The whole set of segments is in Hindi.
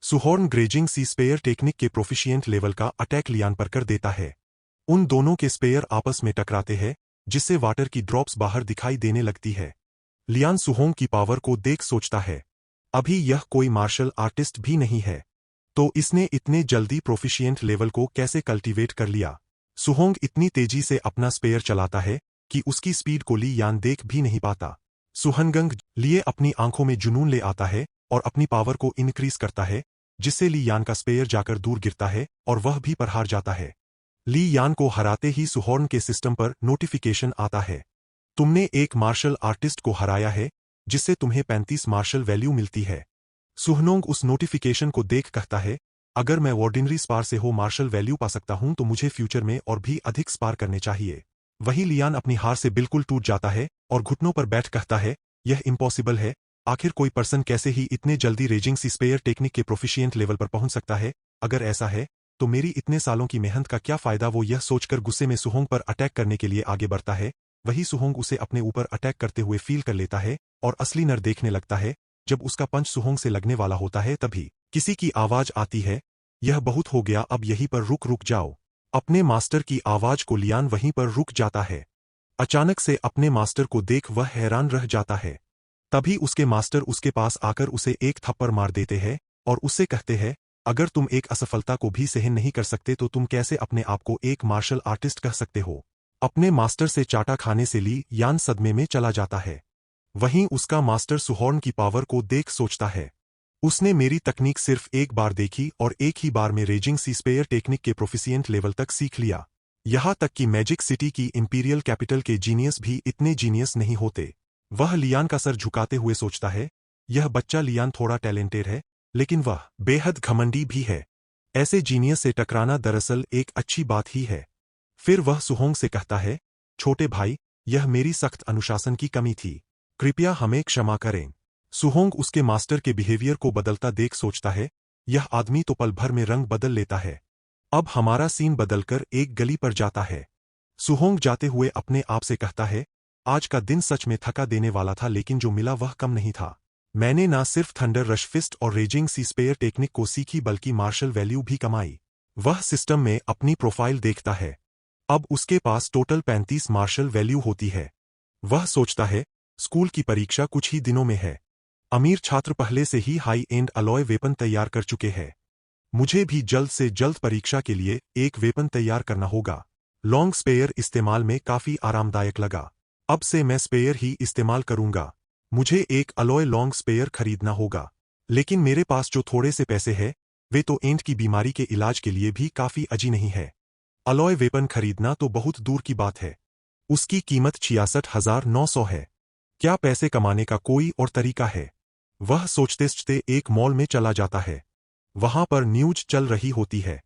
सुहॉर्न ग्रेजिंग सी स्पेयर टेक्निक के प्रोफिशिएंट लेवल का अटैक लियान पर कर देता है। उन दोनों के स्पेयर आपस में टकराते हैं, जिससे वाटर की ड्रॉप्स बाहर दिखाई देने लगती है। लियान सुहोंग की पावर को देख सोचता है, अभी यह कोई मार्शल आर्टिस्ट भी नहीं है, तो इसने इतने जल्दी प्रोफिशिएंट लेवल को कैसे कल्टीवेट कर लिया। सुहोंग इतनी तेजी से अपना स्पेयर चलाता है कि उसकी स्पीड को ली यान देख भी नहीं पाता। सुहनगंग लिए अपनी आंखों में जुनून ले आता है और अपनी पावर को इनक्रीज करता है, जिससे ली यान का स्पेयर जाकर दूर गिरता है और वह भी पर हार जाता है। ली यान को हराते ही सुहॉर्न के सिस्टम पर नोटिफिकेशन आता है, तुमने एक मार्शल आर्टिस्ट को हराया है, जिससे तुम्हें 35 मार्शल वैल्यू मिलती है। सुहनोंग उस नोटिफिकेशन को देख कहता है, अगर मैं ऑर्डिनरी स्पार से हो मार्शल वैल्यू पा सकता हूं तो मुझे फ्यूचर में और भी अधिक स्पार करने चाहिए। वही लियान अपनी हार से बिल्कुल टूट जाता है और घुटनों पर बैठ कहता है, यह इम्पॉसिबल है, आखिर कोई पर्सन कैसे ही इतने जल्दी रेजिंग सी स्पेयर टेक्निक के प्रोफिशिएंट लेवल पर पहुंच सकता है। अगर ऐसा है तो मेरी इतने सालों की मेहनत का क्या फायदा। वो यह सोचकर गुस्से में सुहोंग पर अटैक करने के लिए आगे बढ़ता है। वही सुहोंग उसे अपने ऊपर अटैक करते हुए फील कर लेता है और असली नर देखने लगता है। जब उसका पंच सुहोंग से लगने वाला होता है तभी किसी की आवाज आती है, यह बहुत हो गया, अब यहीं पर रुक जाओ। अपने मास्टर की आवाज को लियान वहीं पर रुक जाता है। अचानक से अपने मास्टर को देख वह हैरान रह जाता है। तभी उसके मास्टर उसके पास आकर उसे एक थप्पड़ मार देते हैं और उससे कहते हैं, अगर तुम एक असफलता को भी सहन नहीं कर सकते तो तुम कैसे अपने आप को एक मार्शल आर्टिस्ट कह सकते हो। अपने मास्टर से चाटा खाने से ली यान सदमे में चला जाता है। वहीं उसका मास्टर सुहॉर्न की पावर को देख सोचता है, उसने मेरी तकनीक सिर्फ एक बार देखी और एक ही बार में रेजिंग सी स्पेयर टेक्निक के प्रोफिशिएंट लेवल तक सीख लिया। यहां तक कि मैजिक सिटी की इंपीरियल कैपिटल के जीनियस भी इतने जीनियस नहीं होते। वह लियान का सर झुकाते हुए सोचता है, यह बच्चा लियान थोड़ा टैलेंटेड है, लेकिन वह बेहद घमंडी भी है। ऐसे जीनियस से टकराना दरअसल एक अच्छी बात ही है। फिर वह सुहोंग से कहता है, छोटे भाई, यह मेरी सख्त अनुशासन की कमी थी, कृपया हमें क्षमा करें। सुहोंग उसके मास्टर के बिहेवियर को बदलता देख सोचता है, यह आदमी तो पल भर में रंग बदल लेता है। अब हमारा सीन बदलकर एक गली पर जाता है। सुहोंग जाते हुए अपने आप से कहता है, आज का दिन सच में थका देने वाला था, लेकिन जो मिला वह कम नहीं था। मैंने ना सिर्फ थंडर रश फिस्ट और रेजिंग सी स्पेयर टेक्निक को सीखी बल्कि मार्शल वैल्यू भी कमाई। वह सिस्टम में अपनी प्रोफाइल देखता है। अब उसके पास टोटल 35 मार्शल वैल्यू होती है। वह सोचता है, स्कूल की परीक्षा कुछ ही दिनों में है। अमीर छात्र पहले से ही हाई एंड अलॉय वेपन तैयार कर चुके हैं। मुझे भी जल्द से जल्द परीक्षा के लिए एक वेपन तैयार करना होगा। लॉन्ग स्पेयर इस्तेमाल में काफी आरामदायक लगा। अब से मैं स्पेयर ही इस्तेमाल करूंगा। मुझे एक अलॉय लॉन्ग स्पेयर खरीदना होगा, लेकिन मेरे पास जो थोड़े से पैसे हैं वे तो एंट की बीमारी के इलाज के लिए भी काफी अजी नहीं है। अलॉय वेपन खरीदना तो बहुत दूर की बात है। उसकी कीमत 66,900 है। क्या पैसे कमाने का कोई और तरीका है? वह सोचते सोचते एक मॉल में चला जाता है। वहां पर न्यूज चल रही होती है।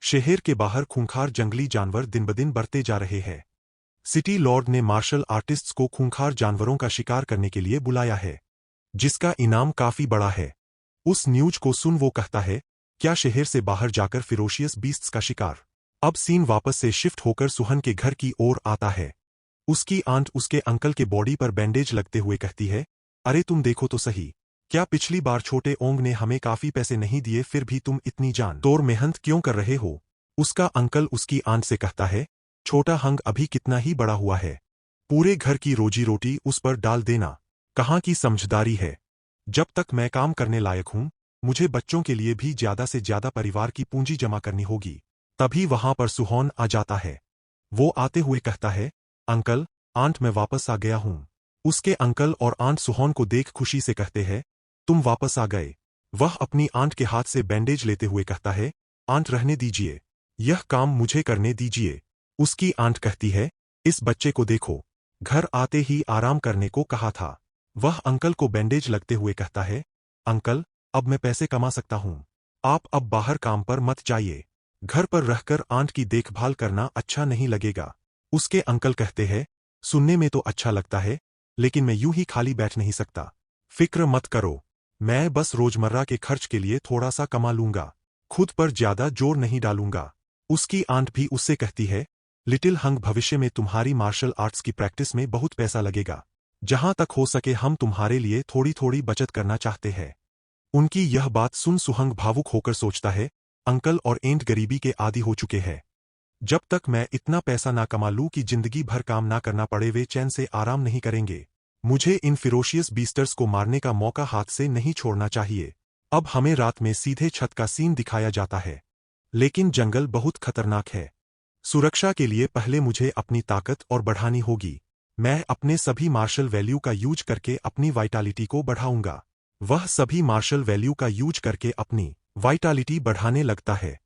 शहर के बाहर खूंखार जंगली जानवर दिन ब दिन बढ़ते जा रहे हैं। सिटी लॉर्ड ने मार्शल आर्टिस्ट्स को खूंखार जानवरों का शिकार करने के लिए बुलाया है, जिसका इनाम काफी बड़ा है। उस न्यूज को सुन वो कहता है, क्या शहर से बाहर जाकर फिरोशियस बीस्ट्स का शिकार। अब सीन वापस से शिफ्ट होकर सुहन के घर की ओर आता है। उसकी आंट उसके अंकल के बॉडी पर बैंडेज लगते हुए कहती है, अरे तुम देखो तो सही, क्या पिछली बार छोटे ओंग ने हमें काफी पैसे नहीं दिए, फिर भी तुम इतनी जान तोड़ मेहनत क्यों कर रहे हो। उसका अंकल उसकी आंट से कहता है, छोटा हंग अभी कितना ही बड़ा हुआ है, पूरे घर की रोजी रोटी उस पर डाल देना कहाँ की समझदारी है। जब तक मैं काम करने लायक हूं, मुझे बच्चों के लिए भी ज्यादा से ज्यादा परिवार की पूंजी जमा करनी होगी। तभी वहां पर सुहॉन आ जाता है। वो आते हुए कहता है, अंकल, आंट मैं वापस आ गया हूं। उसके अंकल और आंट सुहॉन को देख खुशी से कहते हैं, तुम वापस आ गए। वह अपनी आंट के हाथ से बैंडेज लेते हुए कहता है, आंट रहने दीजिए, यह काम मुझे करने दीजिए। उसकी आंट कहती है, इस बच्चे को देखो, घर आते ही आराम करने को कहा था। वह अंकल को बैंडेज लगते हुए कहता है, अंकल, अब मैं पैसे कमा सकता हूं, आप अब बाहर काम पर मत जाइए। घर पर रहकर आंट की देखभाल करना अच्छा नहीं लगेगा। उसके अंकल कहते हैं, सुनने में तो अच्छा लगता है, लेकिन मैं यूं ही खाली बैठ नहीं सकता। फिक्र मत करो, मैं बस रोजमर्रा के खर्च के लिए थोड़ा सा कमा लूंगा, खुद पर ज्यादा जोर नहीं डालूंगा। उसकी आंट भी उससे कहती है, लिटिल हंग, भविष्य में तुम्हारी मार्शल आर्ट्स की प्रैक्टिस में बहुत पैसा लगेगा। जहां तक हो सके हम तुम्हारे लिए थोड़ी थोड़ी बचत करना चाहते हैं। उनकी यह बात सुन सुहंग भावुक होकर सोचता है, अंकल और एंट गरीबी के आदी हो चुके हैं। जब तक मैं इतना पैसा ना कमा लूं कि जिंदगी भर काम ना करना पड़े वे चैन से आराम नहीं करेंगे। मुझे इन फिरोशियस बीस्टर्स को मारने का मौका हाथ से नहीं छोड़ना चाहिए। अब हमें रात में सीधे छत का सीन दिखाया जाता है। लेकिन जंगल बहुत खतरनाक है। सुरक्षा के लिए पहले मुझे अपनी ताकत और बढ़ानी होगी। मैं अपने सभी मार्शल वैल्यू का यूज करके अपनी वाइटैलिटी को बढ़ाऊंगा। वह सभी मार्शल वैल्यू का यूज करके अपनी वाइटैलिटी बढ़ाने लगता है,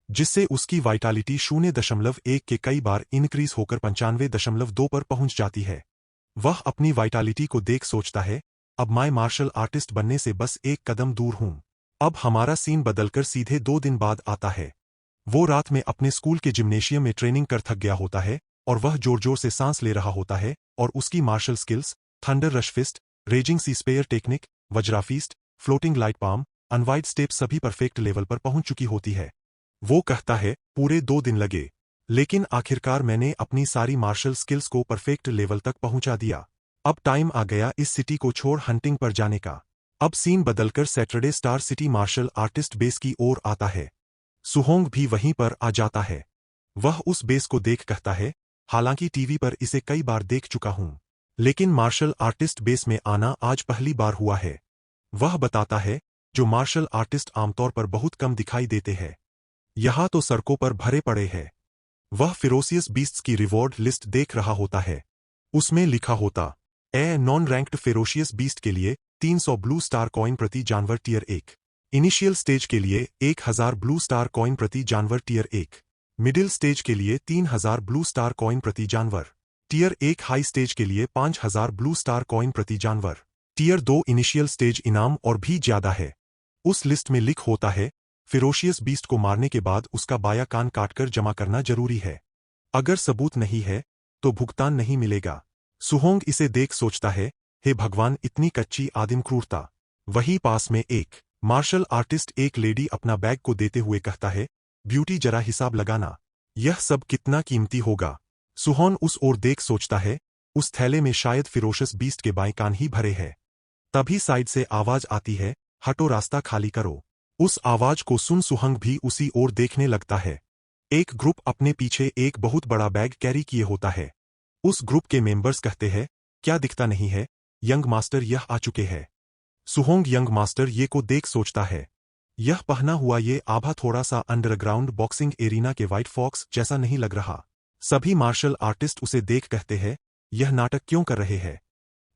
जिससे उसकी वाइटैलिटी 0.1 के कई बार इनक्रीज होकर 95.2 पर पहुंच जाती है। वह अपनी वाइटैलिटी को देख सोचता है, अब मैं मार्शल आर्टिस्ट बनने से बस एक कदम दूर हूं। अब हमारा सीन बदलकर सीधे 2 दिन बाद आता है। वो रात में अपने स्कूल के जिम्नेशियम में ट्रेनिंग कर थक गया होता है और वह जोर जोर से सांस ले रहा होता है और उसकी martial skills thunder rush fist, raging sea spare technique, Vajra fist, floating light palm, unwind step सभी परफेक्ट लेवल पर पहुंच चुकी होती है। वो कहता है, पूरे 2 दिन लगे, लेकिन आखिरकार मैंने अपनी सारी मार्शल स्किल्स को परफेक्ट लेवल तक पहुंचा दिया। अब टाइम आ गया इस सिटी को छोड़ हंटिंग पर जाने का। अब सीन बदलकर Saturday star city martial artist base की ओर आता है। सुहोंग भी वहीं पर आ जाता है। वह उस बेस को देख कहता है, हालांकि टीवी पर इसे कई बार देख चुका हूं, लेकिन मार्शल आर्टिस्ट बेस में आना आज पहली बार हुआ है। वह बताता है, जो मार्शल आर्टिस्ट आमतौर पर बहुत कम दिखाई देते हैं, यहां तो सड़कों पर भरे पड़े हैं। वह फिरोसियस बीस्ट्स की रिवॉर्ड लिस्ट देख रहा होता है। उसमें लिखा होता, नॉन रैंक्ड फेरोशियस बीस्ट के लिए 300 ब्लू स्टार कॉइन प्रति जानवर टियर 1, इनिशियल स्टेज के लिए 1000 ब्लू स्टार कॉइन प्रति जानवर टियर 1, मिडिल स्टेज के लिए 3000 ब्लू स्टार कॉइन प्रति जानवर, टियर 1 हाई स्टेज के लिए 5000 ब्लू स्टार कॉइन प्रति जानवर, टियर 2 इनिशियल स्टेज इनाम और भी ज्यादा है। उस लिस्ट में लिख होता है, फिरोशियस बीस्ट को मारने के बाद उसका बाया कान काटकर जमा करना जरूरी है। अगर सबूत नहीं है तो भुगतान नहीं मिलेगा। सुहोंग इसे देख सोचता है, हे भगवान, इतनी कच्ची आदिम क्रूरता। वहीं पास में एक मार्शल आर्टिस्ट एक लेडी अपना बैग को देते हुए कहता है, ब्यूटी जरा हिसाब लगाना, यह सब कितना कीमती होगा। सुहोन उस ओर देख सोचता है, उस थैले में शायद फिरोशियस बीस्ट के बाएं कान ही भरे हैं। तभी साइड से आवाज आती है, हटो, रास्ता खाली करो। उस आवाज को सुन सुहंग भी उसी ओर देखने लगता है। एक ग्रुप अपने पीछे एक बहुत बड़ा बैग कैरी किए होता है। उस ग्रुप के मेंबर्स कहते हैं, क्या दिखता नहीं है, यंग मास्टर यह आ चुके हैं। सुहोंग यंग मास्टर ये को देख सोचता है, यह पहना हुआ ये आभा थोड़ा सा अंडरग्राउंड बॉक्सिंग एरिना के व्हाइट फॉक्स जैसा नहीं लग रहा। सभी मार्शल आर्टिस्ट उसे देख कहते हैं, यह नाटक क्यों कर रहे हैं?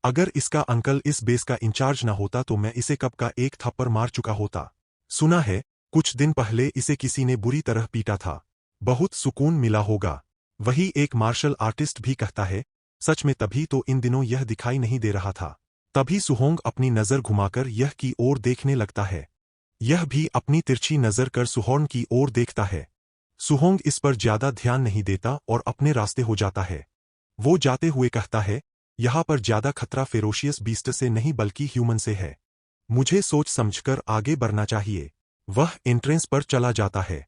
अगर इसका अंकल इस बेस का इंचार्ज ना होता तो मैं इसे कब का एक थप्पड़ मार चुका होता। सुना है, कुछ दिन पहले इसे किसी ने बुरी तरह पीटा था, बहुत सुकून मिला होगा। वही एक मार्शल आर्टिस्ट भी कहता है, सच में तभी तो इन दिनों यह दिखाई नहीं दे रहा था। तभी सुहोंग अपनी नजर घुमाकर यह की ओर देखने लगता है। यह भी अपनी तिरछी नजर कर सुहोंग की ओर देखता है। सुहोंग इस पर ज्यादा ध्यान नहीं देता और अपने रास्ते हो जाता है। वो जाते हुए कहता है, यहां पर ज्यादा खतरा फेरोशियस बीस्ट से नहीं बल्कि ह्यूमन से है। मुझे सोच समझकर आगे बढ़ना चाहिए। वह एंट्रेंस पर चला जाता है।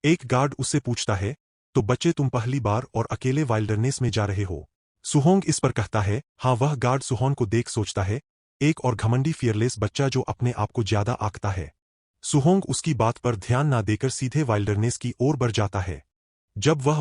एक गार्ड उससे पूछता है, तो बच्चे तुम पहली बार और अकेले वाइल्डरनेस में जा रहे हो? सुहोंग इस पर कहता है, हाँ। वह गार्ड सुहोंग को देख सोचता है, एक और घमंडी फियरलेस बच्चा जो अपने आप को ज्यादा आंकता है। सुहोंग उसकी बात पर ध्यान ना देकर सीधे वाइल्डरनेस की ओर बढ़ जाता है। जब वह